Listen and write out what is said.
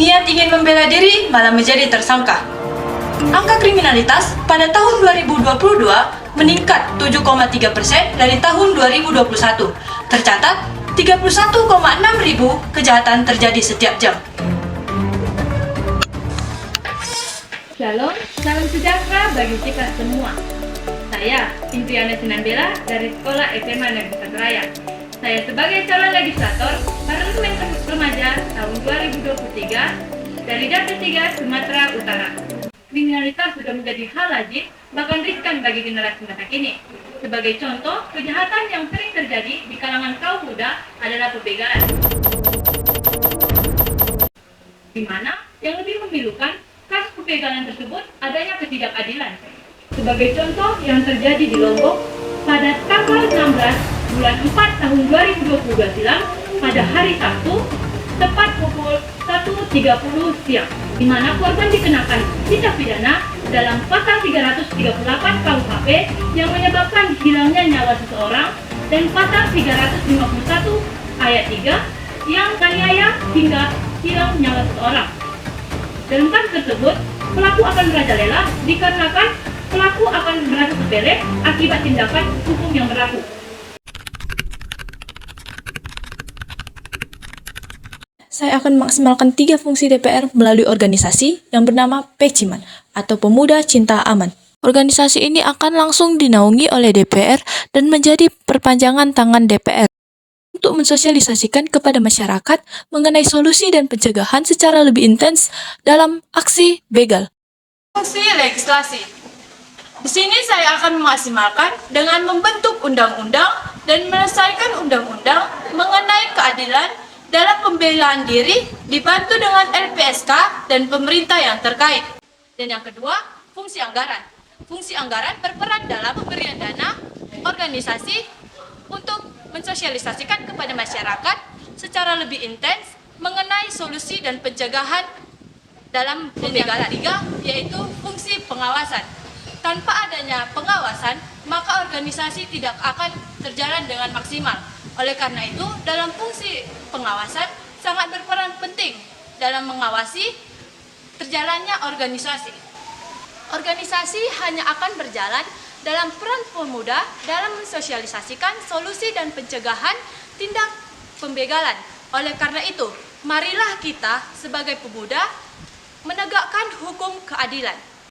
niat ingin membela diri malah menjadi tersangka. Angka kriminalitas pada tahun 2022 meningkat 7,3% dari tahun 2021. Tercatat 31,6 ribu kejahatan terjadi setiap jam. Shalom, salam sejahtera bagi kita semua. Saya Indriana Sinambela dari Sekolah SMA Negeri Satu Raya. Saya sebagai calon legislator Parlemen Remaja tahun 2023 dari Dapil 3 Sumatera Utara. Kriminalitas sudah menjadi hal lazim, bahkan riskan bagi generasi masa kini. Sebagai contoh, kejahatan yang sering terjadi di kalangan kaum muda adalah pembegalan, di mana yang lebih memilukan kasus pembegalan tersebut adanya ketidakadilan. Sebagai contoh yang terjadi di Lombok pada tanggal 16 bulan 4 tahun 2022 silam pada hari Sabtu tepat pukul 1.30 siang, di mana korban dikenakan tindak pidana dalam pasal 338 KUHP yang menyebabkan hilangnya nyawa seseorang dan pasal 351 ayat 3 yang menganiaya hingga hilang nyawa seseorang. Dalam kasus tersebut, pelaku akan merajalela dikarenakan pelaku akan merasa sepele akibat tindakan hukum yang berlaku. Saya akan memaksimalkan 3 fungsi DPR melalui organisasi yang bernama Peciman atau Pemuda Cinta Aman. Organisasi ini akan langsung dinaungi oleh DPR dan menjadi perpanjangan tangan DPR untuk mensosialisasikan kepada masyarakat mengenai solusi dan pencegahan secara lebih intens dalam aksi begal. Fungsi legislasi. Di sini saya akan memaksimalkan dengan membentuk undang-undang dan menyelesaikan undang-undang mengenai keadilan dalam pembelaan diri dibantu dengan LPSK dan pemerintah yang terkait. Dan yang kedua, fungsi anggaran. Fungsi anggaran berperan dalam pemberian dana organisasi untuk mensosialisasikan kepada masyarakat secara lebih intens mengenai solusi dan pencegahan dalam pembegalan. Ketiga, yaitu fungsi pengawasan. Tanpa adanya pengawasan, maka organisasi tidak akan terjalan dengan maksimal. Oleh karena itu, dalam fungsi pengawasan sangat berperan penting dalam mengawasi terjalannya organisasi. Organisasi hanya akan berjalan dalam peran pemuda dalam mensosialisasikan solusi dan pencegahan tindak pembegalan. Oleh karena itu, marilah kita sebagai pemuda menegakkan hukum keadilan.